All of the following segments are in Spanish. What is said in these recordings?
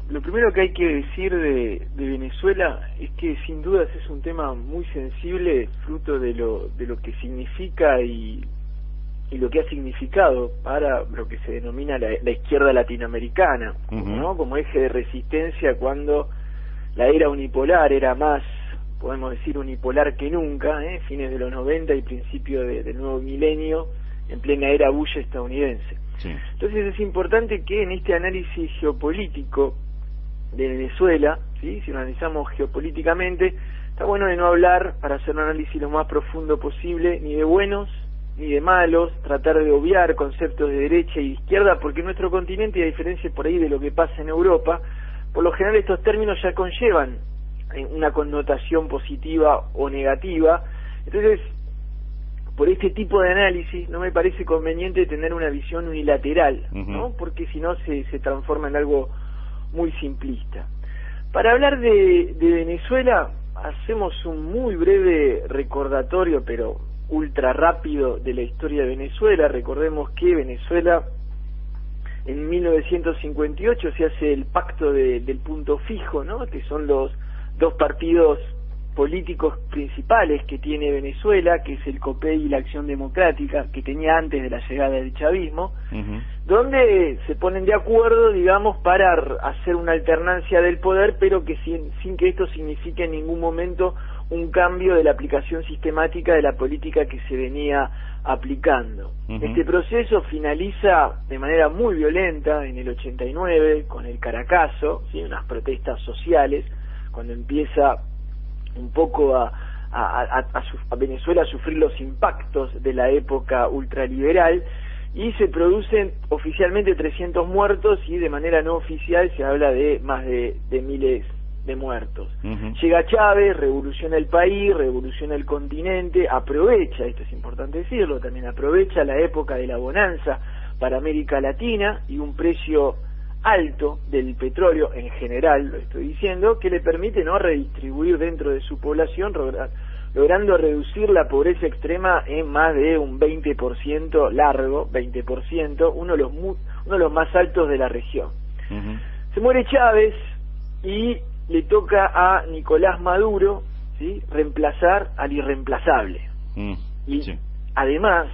lo primero que hay que decir de Venezuela es que sin dudas es un tema muy sensible, fruto de lo que significa y lo que ha significado para lo que se denomina la izquierda latinoamericana, ¿no? Como eje de resistencia cuando la era unipolar era más, podemos decir, unipolar que nunca, fines de los 90 y principio del nuevo milenio, en plena era Bush estadounidense. Sí. Entonces es importante que en este análisis geopolítico de Venezuela, ¿sí?, si lo analizamos geopolíticamente, está bueno de no hablar, para hacer un análisis lo más profundo posible, ni de buenos ni de malos, tratar de obviar conceptos de derecha y de izquierda, porque en nuestro continente, y a diferencia por ahí de lo que pasa en Europa, por lo general estos términos ya conllevan una connotación positiva o negativa. Entonces, por este tipo de análisis no me parece conveniente tener una visión unilateral, ¿no? Porque si no se transforma en algo muy simplista. Para hablar de Venezuela, hacemos un muy breve recordatorio, pero ultra rápido, de la historia de Venezuela. Recordemos que Venezuela en 1958 se hace el pacto del punto fijo, ¿no?, que son los dos partidos políticos principales que tiene Venezuela, que es el COPEI y la Acción Democrática, que tenía antes de la llegada del chavismo, donde se ponen de acuerdo, digamos, para hacer una alternancia del poder, pero que sin que esto signifique en ningún momento un cambio de la aplicación sistemática de la política que se venía aplicando. Este proceso finaliza de manera muy violenta en el 89 con el Caracazo, ¿sí?, unas protestas sociales, cuando empieza un poco a Venezuela a sufrir los impactos de la época ultraliberal, y se producen oficialmente 300 muertos y de manera no oficial se habla de más de miles de muertos. Llega Chávez, revoluciona el país, revoluciona el continente, aprovecha, esto es importante decirlo, también aprovecha la época de la bonanza para América Latina y un precio alto del petróleo en general, lo estoy diciendo, que le permite no redistribuir dentro de su población, logrando reducir la pobreza extrema en más de un 20% largo, 20%, uno de los más altos de la región. Se muere Chávez y le toca a Nicolás Maduro, ¿sí?, reemplazar al irreemplazable. Y además,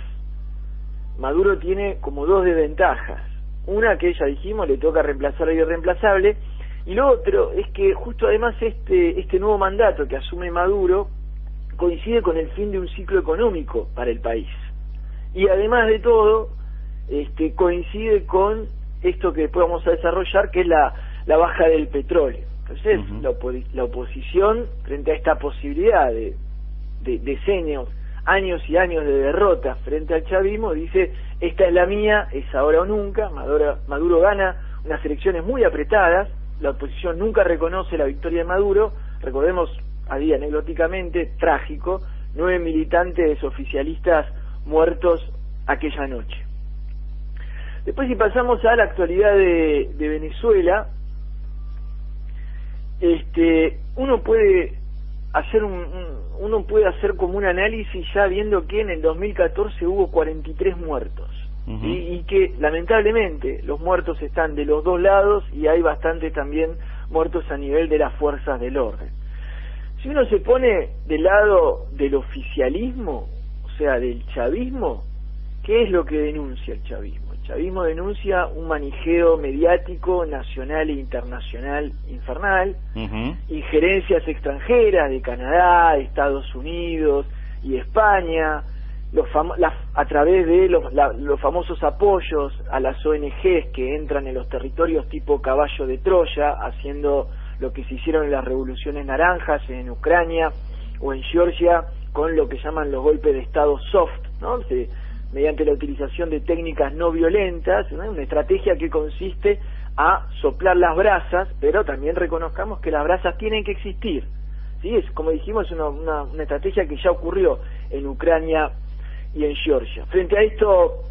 Maduro tiene como dos desventajas. Una, que ya dijimos, le toca reemplazar al irreemplazable, y lo otro es que justo además este nuevo mandato que asume Maduro coincide con el fin de un ciclo económico para el país. Y además de todo, coincide con esto que después vamos a desarrollar, que es la baja del petróleo. Entonces, la oposición, frente a esta posibilidad de decenios, años y años de derrota frente al chavismo, dice: esta es la mía, es ahora o nunca. Maduro gana unas elecciones muy apretadas, la oposición nunca reconoce la victoria de Maduro. Recordemos, había anecdóticamente, trágico, 9 militantes oficialistas muertos aquella noche. Después, si pasamos a la actualidad de Venezuela, uno puede hacer como un análisis ya viendo que en el 2014 hubo 43 muertos, y que lamentablemente los muertos están de los dos lados, y hay bastante también muertos a nivel de las fuerzas del orden. Si uno se pone del lado del oficialismo, o sea, del chavismo, ¿qué es lo que denuncia el chavismo? El chavismo denuncia un manijeo mediático nacional e internacional infernal, injerencias extranjeras de Canadá, Estados Unidos y España, a través de los famosos apoyos a las ONGs que entran en los territorios tipo caballo de Troya, haciendo lo que se hicieron en las revoluciones naranjas en Ucrania o en Georgia, con lo que llaman los golpes de Estado soft, ¿no? Mediante la utilización de técnicas no violentas, ¿no? Una estrategia que consiste a soplar las brasas, pero también reconozcamos que las brasas tienen que existir, ¿sí? Es, como dijimos, una estrategia que ya ocurrió en Ucrania y en Georgia. Frente a esto,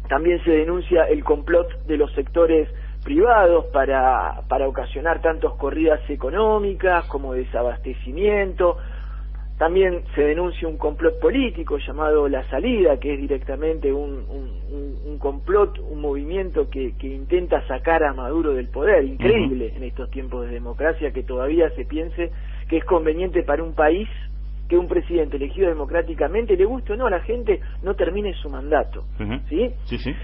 también se denuncia el complot de los sectores privados para ocasionar tantos corridas económicas como desabastecimiento, También se denuncia un complot político llamado La Salida, que es directamente un complot, un movimiento que intenta sacar a Maduro del poder. Increíble en estos tiempos de democracia que todavía se piense que es conveniente para un país que un presidente elegido democráticamente, le guste o no a la gente, no termine su mandato. ¿Sí? Sí, sí.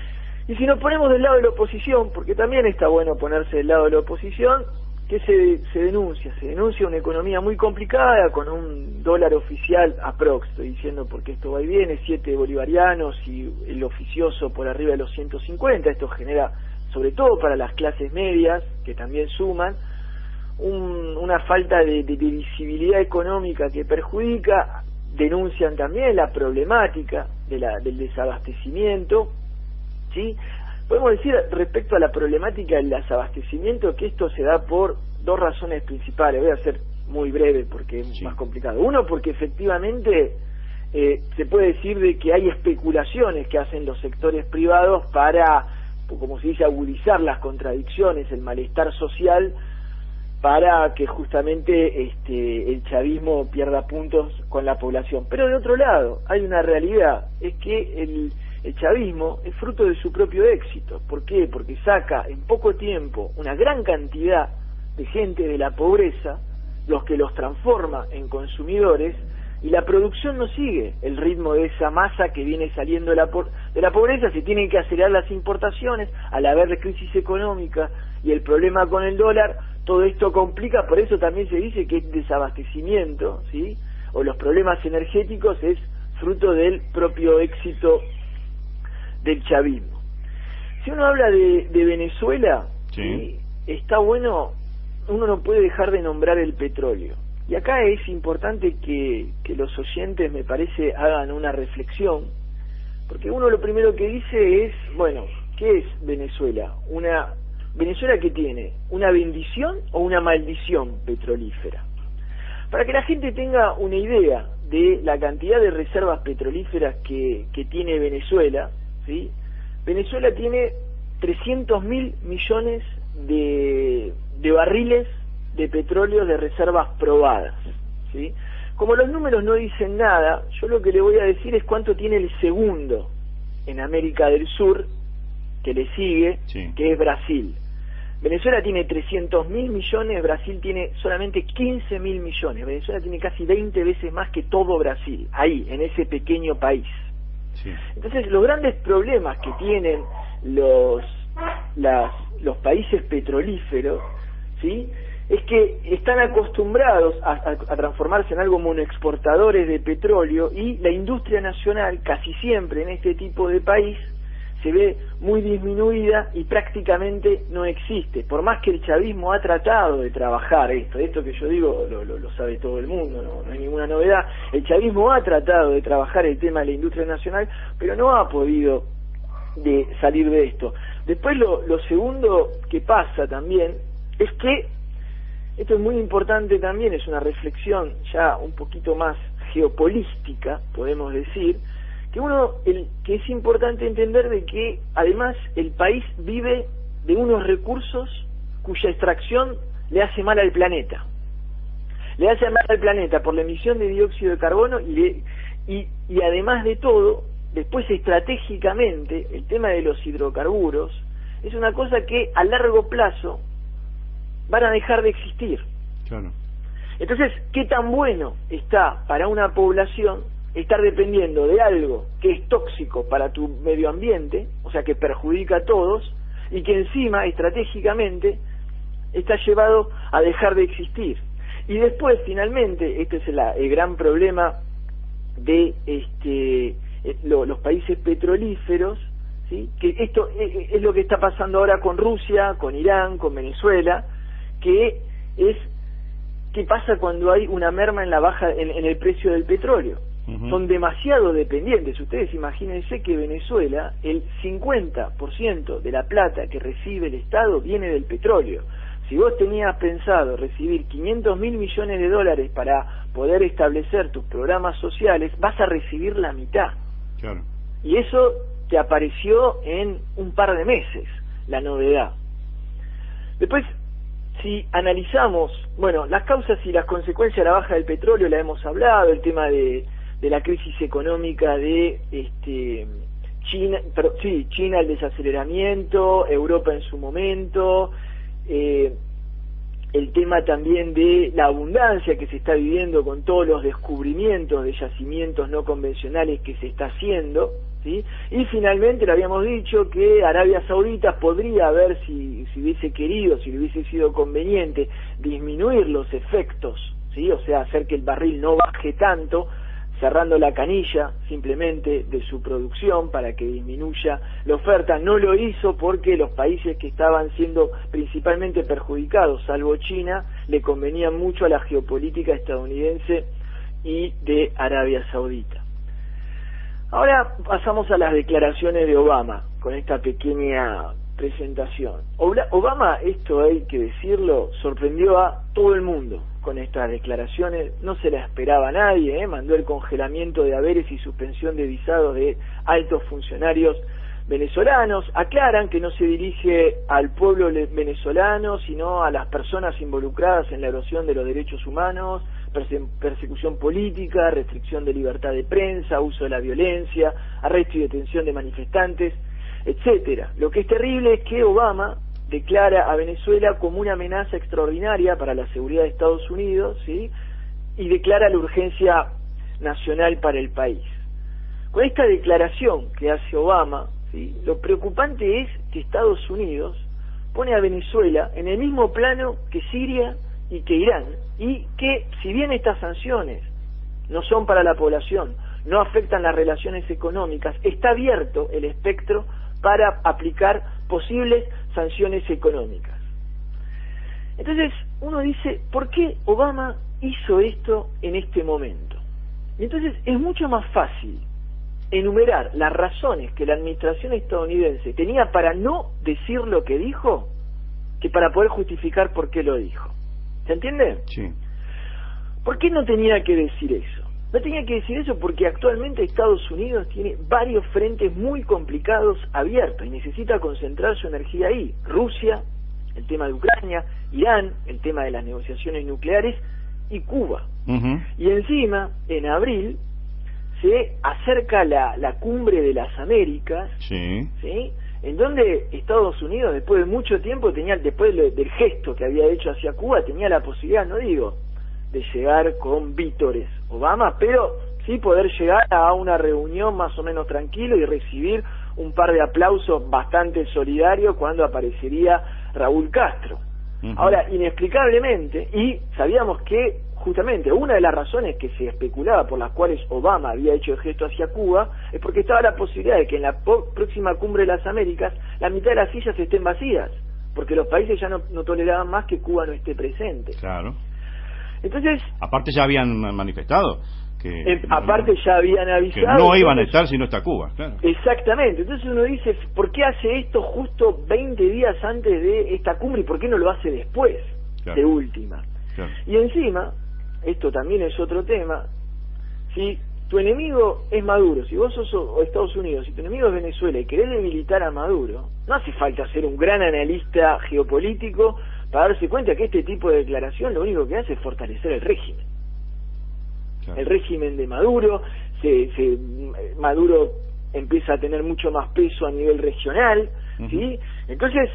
Y si nos ponemos del lado de la oposición, porque también está bueno ponerse del lado de la oposición, que se denuncia una economía muy complicada con un dólar oficial aprox, estoy diciendo porque esto va y viene, 7 bolivarianos y el oficioso por arriba de los 150, esto genera, sobre todo para las clases medias, que también suman, una falta de visibilidad económica que perjudica. Denuncian también la problemática del desabastecimiento, ¿sí? Podemos decir respecto a la problemática del desabastecimiento que esto se da por dos razones principales. Voy a ser muy breve porque es más complicado. Uno, porque efectivamente se puede decir de que hay especulaciones que hacen los sectores privados para, como se dice, agudizar las contradicciones, el malestar social, para que justamente el chavismo pierda puntos con la población. Pero de otro lado, hay una realidad, es que el chavismo es fruto de su propio éxito. ¿Por qué? Porque saca en poco tiempo una gran cantidad de gente de la pobreza, los que los transforma en consumidores, y la producción no sigue el ritmo de esa masa que viene saliendo de la pobreza. Se tienen que acelerar las importaciones, al haber crisis económica y el problema con el dólar, todo esto complica. Por eso también se dice que el desabastecimiento, ¿sí?, o los problemas energéticos es fruto del propio éxito del chavismo. Si uno habla de Venezuela, ¿sí?, está bueno, uno no puede dejar de nombrar el petróleo. Y acá es importante que los oyentes, me parece, hagan una reflexión, porque uno lo primero que dice es, bueno, ¿qué es Venezuela? ¿Venezuela qué tiene? ¿Una bendición o una maldición petrolífera? Para que la gente tenga una idea de la cantidad de reservas petrolíferas que tiene Venezuela, ¿sí? Venezuela tiene 300.000 millones de barriles de petróleo de reservas probadas, ¿sí? Como los números no dicen nada, yo lo que le voy a decir es cuánto tiene el segundo en América del Sur que le sigue, que es Brasil. Venezuela tiene 300.000 millones, Brasil tiene solamente 15.000 millones. Venezuela tiene casi 20 veces más que todo Brasil, ahí, en ese pequeño país. Entonces, los grandes problemas que tienen los países petrolíferos, ¿sí?, es que están acostumbrados a transformarse en algo monoexportadores de petróleo, y la industria nacional casi siempre en este tipo de país se ve muy disminuida y prácticamente no existe. Por más que el chavismo ha tratado de trabajar esto que yo digo lo sabe todo el mundo, no hay ninguna novedad. El chavismo ha tratado de trabajar el tema de la industria nacional, pero no ha podido salir de esto. Después lo segundo que pasa también es que, esto es muy importante también, es una reflexión ya un poquito más geopolítica, podemos decir, que es importante entender de que además el país vive de unos recursos cuya extracción le hace mal al planeta. Le hace mal al planeta por la emisión de dióxido de carbono y además de todo, después estratégicamente, el tema de los hidrocarburos es una cosa que a largo plazo van a dejar de existir. Entonces, ¿qué tan bueno está para una población estar dependiendo de algo que es tóxico para tu medio ambiente, o sea, que perjudica a todos, y que encima estratégicamente está llevado a dejar de existir? Y después, finalmente, este es el gran problema de los países petrolíferos, ¿sí?, que esto es lo que está pasando ahora con Rusia, con Irán, con Venezuela, que es qué pasa cuando hay una merma en la baja en el precio del petróleo. Son demasiado dependientes. Ustedes imagínense que Venezuela, el 50% de la plata que recibe el Estado viene del petróleo. Si vos tenías pensado recibir 500.000 millones de dólares para poder establecer tus programas sociales, vas a recibir la mitad. Y eso te apareció en un par de meses, la novedad. Después si analizamos, bueno, las causas y las consecuencias de la baja del petróleo la hemos hablado, el tema de la crisis económica de China, China, el desaceleramiento, Europa en su momento, el tema también de la abundancia que se está viviendo con todos los descubrimientos de yacimientos no convencionales que se está haciendo, ¿sí? Y finalmente le habíamos dicho que Arabia Saudita podría haber, si hubiese querido, si le hubiese sido conveniente, disminuir los efectos, ¿sí? O sea, hacer que el barril no baje tanto, cerrando la canilla simplemente de su producción para que disminuya la oferta. No lo hizo porque los países que estaban siendo principalmente perjudicados, salvo China, le convenían mucho a la geopolítica estadounidense y de Arabia Saudita. Ahora pasamos a las declaraciones de Obama, con esta pequeña presentación. Obama, esto hay que decirlo, sorprendió a todo el mundo con estas declaraciones, no se la esperaba a nadie, mandó el congelamiento de haberes y suspensión de visados de altos funcionarios venezolanos. Aclaran que no se dirige al pueblo venezolano, sino a las personas involucradas en la erosión de los derechos humanos, persecución política, restricción de libertad de prensa, uso de la violencia, arresto y detención de manifestantes, etcétera. Lo que es terrible es que Obama declara a Venezuela como una amenaza extraordinaria para la seguridad de Estados Unidos, ¿sí? Y declara la urgencia nacional para el país. Con esta declaración que hace Obama, ¿sí? Lo preocupante es que Estados Unidos pone a Venezuela en el mismo plano que Siria y que Irán, y que si bien estas sanciones no son para la población, no afectan las relaciones económicas, está abierto el espectro para aplicar posibles sanciones económicas. Entonces uno dice, ¿por qué Obama hizo esto en este momento? Y entonces es mucho más fácil enumerar las razones que la administración estadounidense tenía para no decir lo que dijo, que para poder justificar por qué lo dijo. ¿Se entiende? Sí. ¿Por qué no tenía que decir eso? No tenía que decir eso porque actualmente Estados Unidos tiene varios frentes muy complicados abiertos y necesita concentrar su energía ahí. Rusia, el tema de Ucrania, Irán, el tema de las negociaciones nucleares y Cuba. Y encima, en abril, se acerca la cumbre de las Américas, sí, en donde Estados Unidos, después de mucho tiempo, después del gesto que había hecho hacia Cuba, tenía la posibilidad, no digo de llegar con vítores Obama, pero sí poder llegar a una reunión más o menos tranquilo y recibir un par de aplausos bastante solidarios cuando aparecería Raúl Castro. Ahora, inexplicablemente, y sabíamos que justamente una de las razones que se especulaba por las cuales Obama había hecho el gesto hacia Cuba es porque estaba la posibilidad de que en la próxima cumbre de las Américas la mitad de las sillas estén vacías, porque los países ya no toleraban más que Cuba no esté presente. Claro. Entonces, aparte ya habían manifestado que aparte ya habían avisado que no iban a estar si no está Cuba, claro. Exactamente. Entonces uno dice, ¿por qué hace esto justo 20 días antes de esta cumbre y por qué no lo hace después, claro, de última? Claro. Y encima, esto también es otro tema, si tu enemigo es Maduro, si vos sos Estados Unidos, si tu enemigo es Venezuela y querés debilitar a Maduro, no hace falta ser un gran analista geopolítico para darse cuenta que este tipo de declaración lo único que hace es fortalecer el régimen. Claro. El régimen de Maduro, Maduro empieza a tener mucho más peso a nivel regional, ¿sí? Entonces,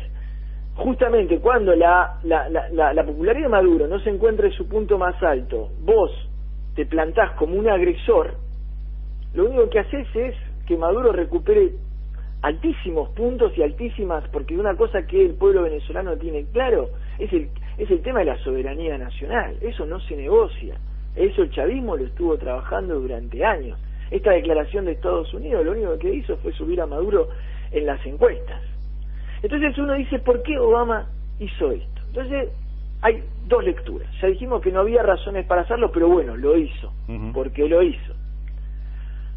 justamente cuando la popularidad de Maduro no se encuentra en su punto más alto, vos te plantás como un agresor, lo único que haces es que Maduro recupere altísimos puntos y altísimas, porque una cosa que el pueblo venezolano tiene claro es el tema de la soberanía nacional. Eso no se negocia, eso el chavismo lo estuvo trabajando durante años. Esta declaración de Estados Unidos lo único que hizo fue subir a Maduro en las encuestas. Entonces uno dice, ¿por qué Obama hizo esto? Entonces hay dos lecturas. Ya dijimos que no había razones para hacerlo, pero bueno, lo hizo. ¿Por qué lo hizo?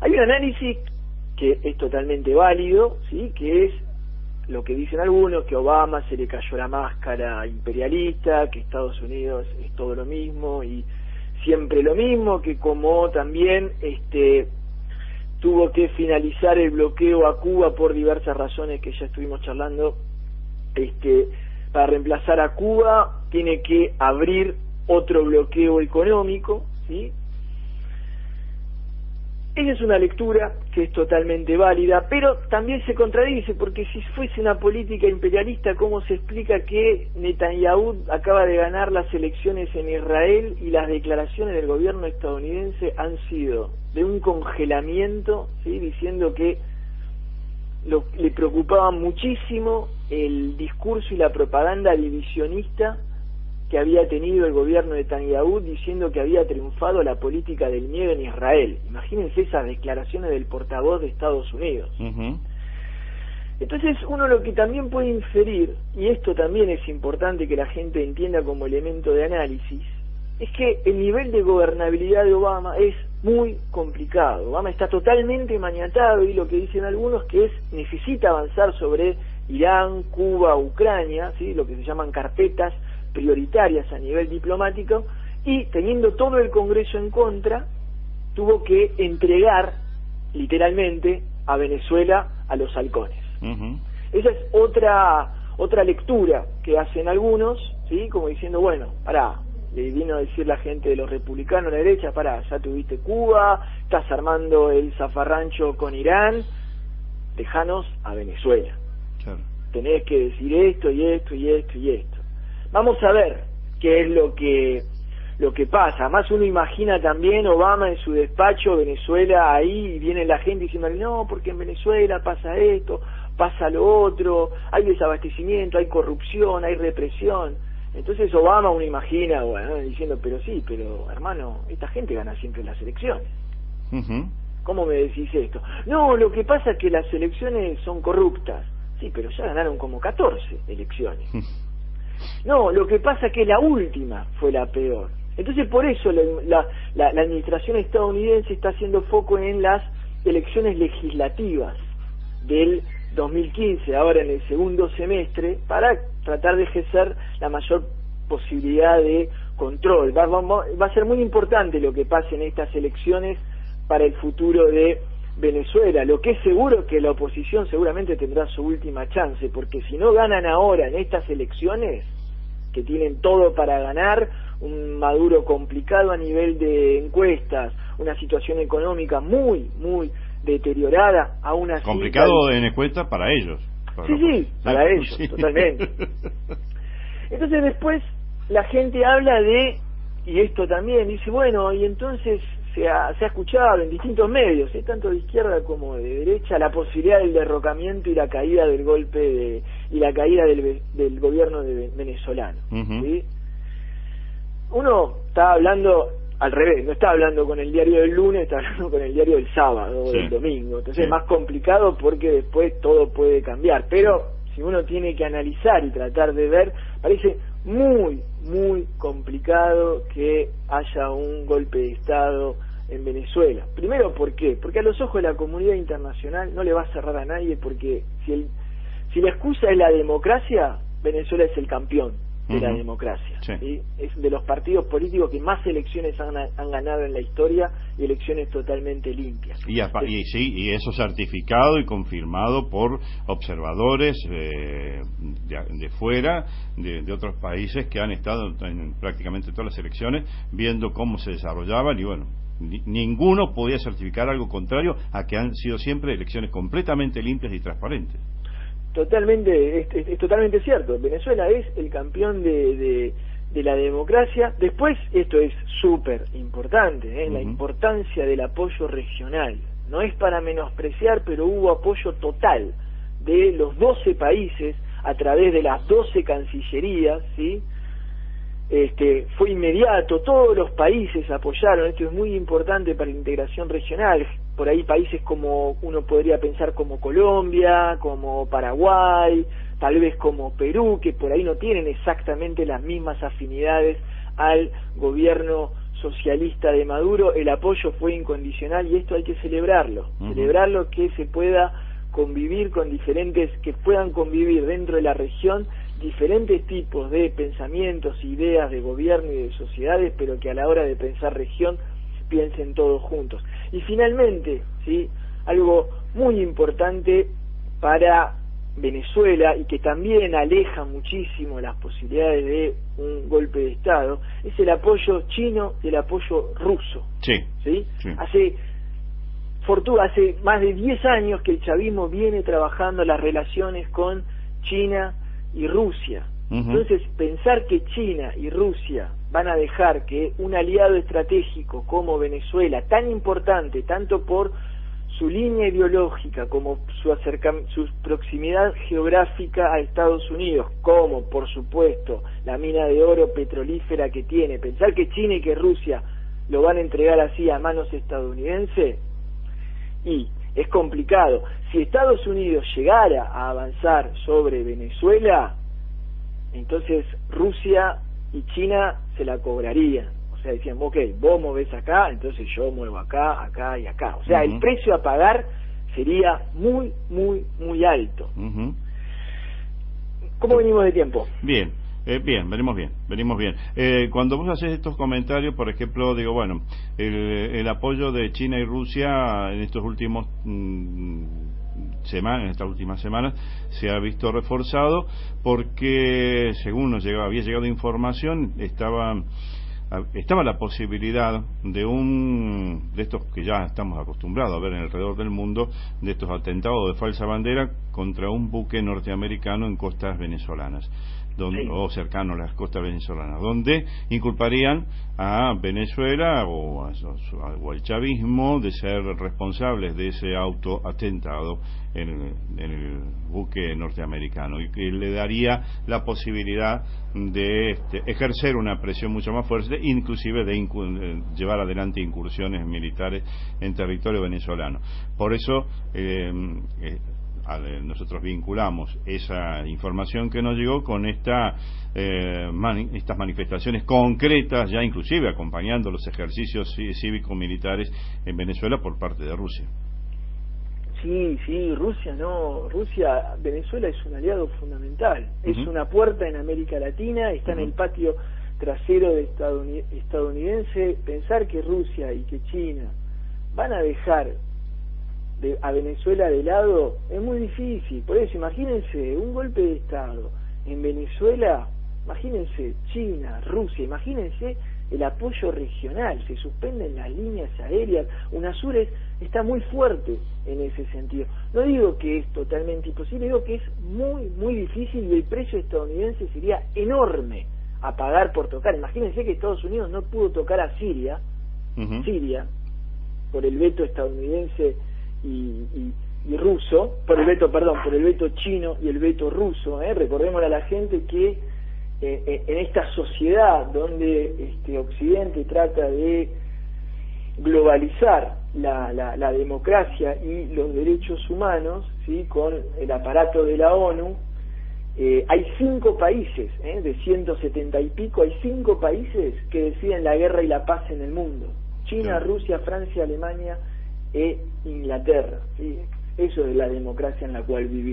Hay un análisis que es totalmente válido, ¿sí? Que es lo que dicen algunos, que a Obama se le cayó la máscara imperialista, que Estados Unidos es todo lo mismo y siempre lo mismo, que como también tuvo que finalizar el bloqueo a Cuba por diversas razones que ya estuvimos charlando, para reemplazar a Cuba tiene que abrir otro bloqueo económico, ¿sí? Esa es una lectura que es totalmente válida, pero también se contradice, porque si fuese una política imperialista, ¿cómo se explica que Netanyahu acaba de ganar las elecciones en Israel y las declaraciones del gobierno estadounidense han sido de un congelamiento, ¿sí? Diciendo que le preocupaba muchísimo el discurso y la propaganda divisionista que había tenido el gobierno de Netanyahu, diciendo que había triunfado la política del miedo en Israel? Imagínense esas declaraciones del portavoz de Estados Unidos. Entonces uno lo que también puede inferir, y esto también es importante que la gente entienda como elemento de análisis, es que el nivel de gobernabilidad de Obama es muy complicado. Obama está totalmente maniatado, y lo que dicen algunos que necesita avanzar sobre Irán, Cuba, Ucrania, ¿sí? Lo que se llaman carpetas prioritarias a nivel diplomático, y teniendo todo el Congreso en contra, tuvo que entregar literalmente a Venezuela a los halcones. Esa es otra lectura que hacen algunos, ¿sí? Como diciendo, bueno, pará, le vino a decir la gente de los republicanos a la derecha, pará, ya tuviste Cuba, estás armando el zafarrancho con Irán, dejanos a Venezuela. Claro. Tenés que decir esto y esto y esto y esto. Vamos a ver qué es lo que pasa. Además uno imagina también Obama en su despacho, Venezuela ahí, y viene la gente diciéndole, no, porque en Venezuela pasa esto, pasa lo otro, hay desabastecimiento, hay corrupción, hay represión. Entonces Obama uno imagina, bueno, diciendo, pero sí, pero hermano, esta gente gana siempre las elecciones. ¿Cómo me decís esto? No, lo que pasa es que las elecciones son corruptas. Sí, pero ya ganaron como 14 elecciones. No, lo que pasa es que la última fue la peor. Entonces por eso la administración estadounidense está haciendo foco en las elecciones legislativas del 2015, ahora en el segundo semestre, para tratar de ejercer la mayor posibilidad de control. Va a ser muy importante lo que pase en estas elecciones para el futuro de Venezuela. Lo que es seguro es que la oposición seguramente tendrá su última chance, porque si no ganan ahora en estas elecciones, que tienen todo para ganar, un Maduro complicado a nivel de encuestas, una situación económica muy, muy deteriorada, aún así... Complicado en encuestas para ellos. Para ellos, sí. Totalmente. Entonces después la gente habla de, y esto también, dice, bueno, y entonces se ha escuchado en distintos medios, tanto de izquierda como de derecha, la posibilidad del derrocamiento y la caída del golpe y la caída del gobierno venezolano. ¿Sí? Uno está hablando al revés, no está hablando con el diario del lunes, está hablando con el diario del sábado o del domingo. Entonces es más complicado porque después todo puede cambiar. Pero si uno tiene que analizar y tratar de ver, parece muy, muy complicado que haya un golpe de Estado en Venezuela. Primero, ¿por qué? Porque a los ojos de la comunidad internacional no le va a cerrar a nadie, porque si la excusa es la democracia, Venezuela es el campeón de la democracia. ¿Sí? Es de los partidos políticos que más elecciones han ganado en la historia, y elecciones totalmente limpias. Y eso certificado y confirmado por observadores de fuera, de otros países que han estado en prácticamente todas las elecciones, viendo cómo se desarrollaban, y bueno, ninguno podía certificar algo contrario a que han sido siempre elecciones completamente limpias y transparentes. Totalmente, es totalmente cierto. Venezuela es el campeón de la democracia. Después, esto es súper importante, la importancia del apoyo regional. No es para menospreciar, pero hubo apoyo total de los 12 países a través de las 12 cancillerías, ¿sí? Fue inmediato, todos los países apoyaron. Esto es muy importante para la integración regional. Por ahí países como uno podría pensar como Colombia, como Paraguay, tal vez como Perú, que por ahí no tienen exactamente las mismas afinidades al gobierno socialista de Maduro. El apoyo fue incondicional, y esto hay que celebrarlo, celebrarlo, que se pueda convivir con diferentes, que puedan convivir dentro de la región diferentes tipos de pensamientos, ideas de gobierno y de sociedades, pero que a la hora de pensar región piensen todos juntos. Y finalmente, ¿sí?, algo muy importante para Venezuela y que también aleja muchísimo las posibilidades de un golpe de Estado, es el apoyo chino y el apoyo ruso. Sí. ¿Sí? Sí. Hace más de 10 años que el chavismo viene trabajando las relaciones con China y Rusia. Entonces, pensar que China y Rusia van a dejar que un aliado estratégico como Venezuela, tan importante tanto por su línea ideológica como su proximidad geográfica a Estados Unidos, como por supuesto la mina de oro petrolífera que tiene, pensar que China y que Rusia lo van a entregar así a manos estadounidenses, y es complicado. Si Estados Unidos llegara a avanzar sobre Venezuela, entonces Rusia y China se la cobrarían. O sea, decían, ok, vos movés acá, entonces yo muevo acá, acá y acá. O sea, el precio a pagar sería muy, muy, muy alto. ¿Cómo venimos de tiempo? Bien. Venimos bien. Cuando vos haces estos comentarios, por ejemplo, digo, bueno, el apoyo de China y Rusia en estos últimos en estas últimas semanas se ha visto reforzado porque, según había llegado información, estaba la posibilidad de estos que ya estamos acostumbrados a ver alrededor del mundo, de estos atentados de falsa bandera contra un buque norteamericano en costas venezolanas, o cercano a las costas venezolanas, donde inculparían a Venezuela o al chavismo de ser responsables de ese autoatentado en el buque norteamericano, y que le daría la posibilidad de ejercer una presión mucho más fuerte, inclusive de llevar adelante incursiones militares en territorio venezolano. Por eso nosotros vinculamos esa información que nos llegó con estas manifestaciones concretas, ya inclusive acompañando los ejercicios cívico-militares en Venezuela por parte de Rusia. Sí, Venezuela es un aliado fundamental, es una puerta en América Latina, está en el patio trasero de estadounidense. Pensar que Rusia y que China van a dejar a Venezuela de lado es muy difícil. Por eso, imagínense un golpe de Estado en Venezuela, imagínense China, Rusia, imagínense el apoyo regional, se suspenden las líneas aéreas. UNASUR está muy fuerte en ese sentido. No digo que es totalmente imposible, digo que es muy, muy difícil, y el precio estadounidense sería enorme a pagar por tocar. Imagínense que Estados Unidos no pudo tocar a Siria, por el veto estadounidense y ruso, por el veto chino y el veto ruso. Recordémosle a la gente que en esta sociedad donde Occidente trata de globalizar la democracia y los derechos humanos, ¿sí?, con el aparato de la ONU, hay 5 países, de 170 y pico, hay 5 países que deciden la guerra y la paz en el mundo: China, Rusia, Francia, Alemania e Inglaterra, ¿sí? Eso es la democracia en la cual vivimos.